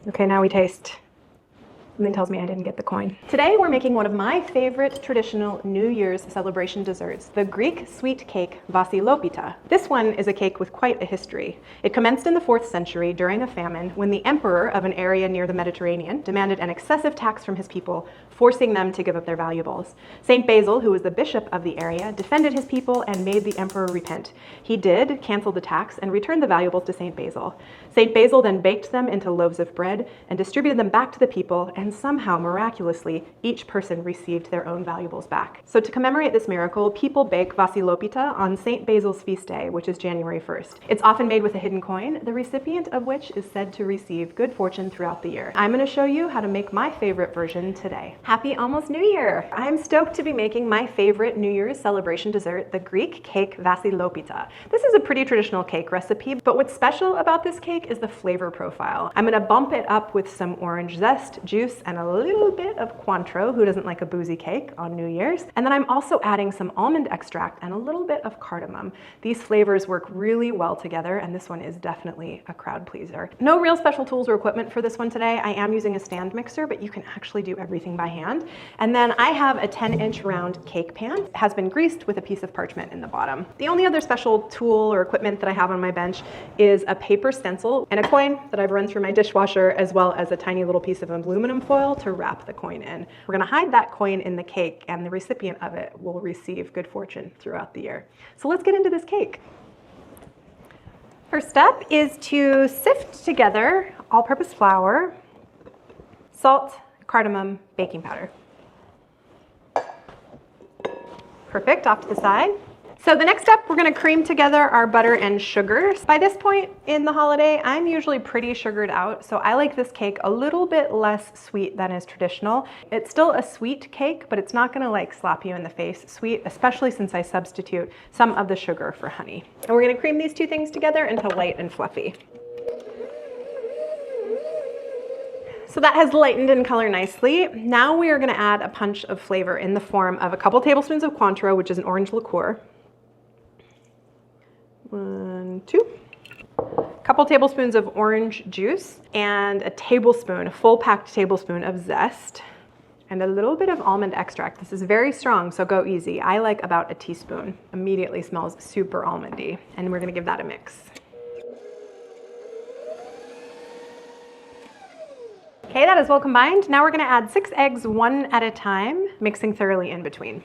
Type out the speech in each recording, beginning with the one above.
Okay, now we taste. Something tells me I didn't get the coin. Today we're making one of my favorite traditional New Year's celebration desserts, the Greek sweet cake Vasilopita. This one is a cake with quite a history. It commenced in the 4th century during a famine when the emperor of an area near the Mediterranean demanded an excessive tax from his people, forcing them to give up their valuables. Saint Basil, who was the bishop of the area, defended his people and made the emperor repent. He did cancel the tax and returned the valuables to Saint Basil. Saint Basil then baked them into loaves of bread and distributed them back to the people, and somehow, miraculously, each person received their own valuables back. So to commemorate this miracle, people bake Vasilopita on Saint Basil's feast day, which is January 1st. It's often made with a hidden coin, the recipient of which is said to receive good fortune throughout the year. I'm going to show you how to make my favorite version today. Happy almost New Year! I'm stoked to be making my favorite New Year's celebration dessert, the Greek cake Vasilopita. This is a pretty traditional cake recipe, but what's special about this cake is the flavor profile. I'm going to bump it up with some orange zest, juice, and a little bit of cointreau. Who doesn't like a boozy cake on New Year's? And then I'm also adding some almond extract and a little bit of cardamom. These flavors work really well together, and this one is definitely a crowd pleaser. No real special tools or equipment for this one today. I am using a stand mixer, but you can actually do everything by hand. And then I have a 10-inch round cake pan. It has been greased with a piece of parchment in the bottom. The only other special tool or equipment that I have on my bench is a paper stencil and a coin that I've run through my dishwasher, as well as a tiny little piece of aluminum foil to wrap the coin in. We're gonna hide that coin in the cake, and the recipient of it will receive good fortune throughout the year. So let's get into this cake. First step is to sift together all-purpose flour, salt, cardamom, baking powder. Perfect, off to the side. So the next step, we're gonna cream together our butter and sugar. By this point in the holiday, I'm usually pretty sugared out, so I like this cake a little bit less sweet than is traditional. It's still a sweet cake, but it's not gonna like slap you in the face sweet, especially since I substitute some of the sugar for honey. And we're gonna cream these two things together until light and fluffy. So that has lightened in color nicely. Now we are gonna add a punch of flavor in the form of a couple tablespoons of cointreau, which is an orange liqueur. 1, 2. A couple tablespoons of orange juice and a tablespoon, a full packed tablespoon of zest, and a little bit of almond extract. This is very strong, so go easy. I like about a teaspoon. Immediately smells super almondy, and we're gonna give that a mix. Okay, that is well combined. Now we're gonna add 6 eggs, one at a time, mixing thoroughly in between.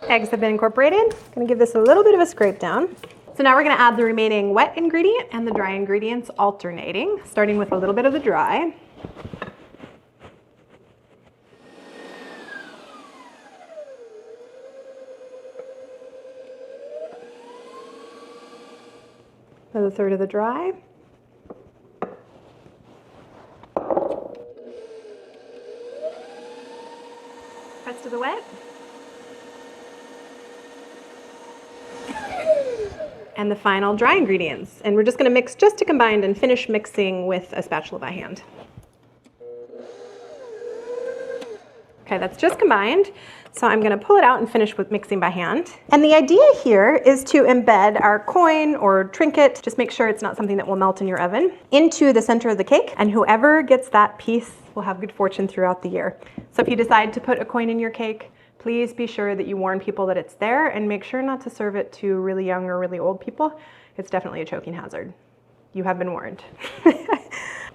Eggs have been incorporated. Gonna give this a little bit of a scrape down. So now we're gonna add the remaining wet ingredient and the dry ingredients alternating, starting with a little bit of the dry. Another third of the dry. Rest of the wet. And the final dry ingredients. And we're just gonna mix just to combine and finish mixing with a spatula by hand. Okay, that's just combined. So I'm gonna pull it out and finish with mixing by hand. And the idea here is to embed our coin or trinket, just make sure it's not something that will melt in your oven, into the center of the cake. And whoever gets that piece will have good fortune throughout the year. So if you decide to put a coin in your cake, please be sure that you warn people that it's there, and make sure not to serve it to really young or really old people. It's definitely a choking hazard. You have been warned.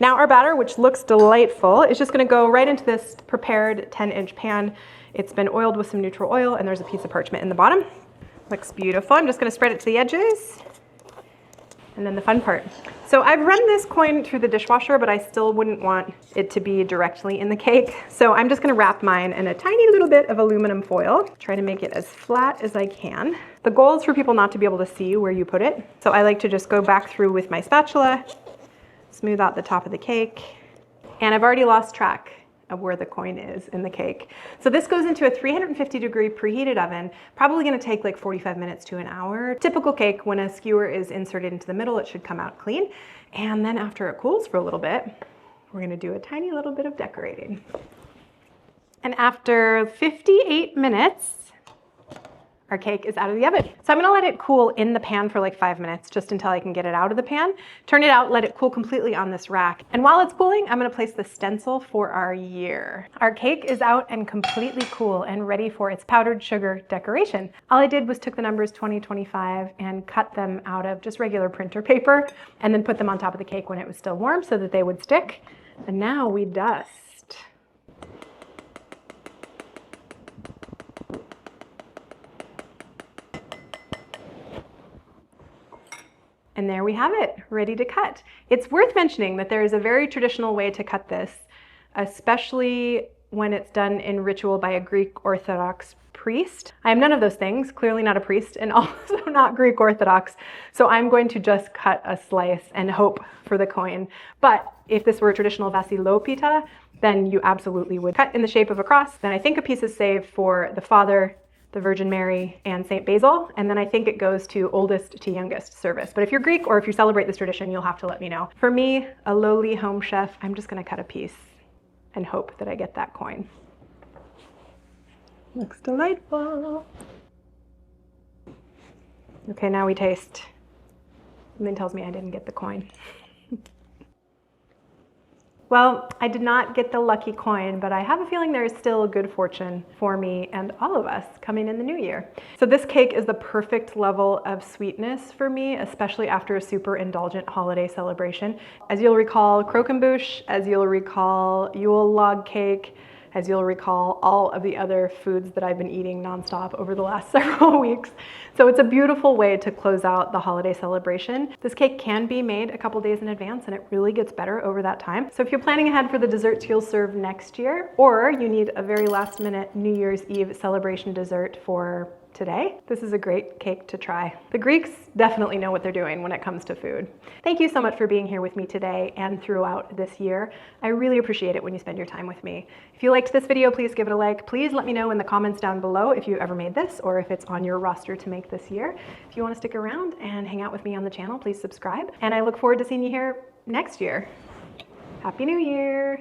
Now our batter, which looks delightful, is just gonna go right into this prepared 10-inch pan. It's been oiled with some neutral oil, and there's a piece of parchment in the bottom. Looks beautiful. I'm just gonna spread it to the edges. And then the fun part. So I've run this coin through the dishwasher, but I still wouldn't want it to be directly in the cake. So I'm just gonna wrap mine in a tiny little bit of aluminum foil. Try to make it as flat as I can. The goal is for people not to be able to see where you put it. So I like to just go back through with my spatula, smooth out the top of the cake. And I've already lost track of where the coin is in the cake. So this goes into a 350-degree preheated oven, probably gonna take like 45 minutes to an hour. Typical cake, when a skewer is inserted into the middle, it should come out clean. And then after it cools for a little bit, we're gonna do a tiny little bit of decorating. And after 58 minutes, Our cake is out of the oven. So I'm gonna let it cool in the pan for like 5 minutes, just until I can get it out of the pan. Turn it out, let it cool completely on this rack. And while it's cooling, I'm gonna place the stencil for our year. Our cake is out and completely cool and ready for its powdered sugar decoration. All I did was took the numbers 20, 25 and cut them out of just regular printer paper and then put them on top of the cake when it was still warm so that they would stick. And now we dust. And there we have it, ready to cut. It's worth mentioning that there is a very traditional way to cut this, especially when it's done in ritual by a Greek Orthodox priest. I am none of those things, clearly not a priest, and also not Greek Orthodox. So I'm going to just cut a slice and hope for the coin. But if this were a traditional Vasilopita, then you absolutely would cut in the shape of a cross. Then I think a piece is saved for the Father, the Virgin Mary, and Saint Basil, and then I think it goes to oldest to youngest service. But if you're Greek or if you celebrate this tradition, you'll have to let me know. For me, a lowly home chef, I'm just gonna cut a piece and hope that I get that coin. Looks delightful. Okay, now we taste. Something tells me I didn't get the coin. Well, I did not get the lucky coin, but I have a feeling there is still good fortune for me and all of us coming in the new year. So this cake is the perfect level of sweetness for me, especially after a super indulgent holiday celebration. As you'll recall, croquembouche, as you'll recall, Yule log cake, as you'll recall, all of the other foods that I've been eating nonstop over the last several weeks. So it's a beautiful way to close out the holiday celebration. This cake can be made a couple days in advance and it really gets better over that time. So if you're planning ahead for the desserts you'll serve next year, or you need a very last minute New Year's Eve celebration dessert for today, this is a great cake to try. The Greeks definitely know what they're doing when it comes to food. Thank you so much for being here with me today and throughout this year. I really appreciate it when you spend your time with me. If you liked this video, please give it a like. Please let me know in the comments down below if you ever made this or if it's on your roster to make this year. If you want to stick around and hang out with me on the channel, please subscribe. And I look forward to seeing you here next year. Happy New Year!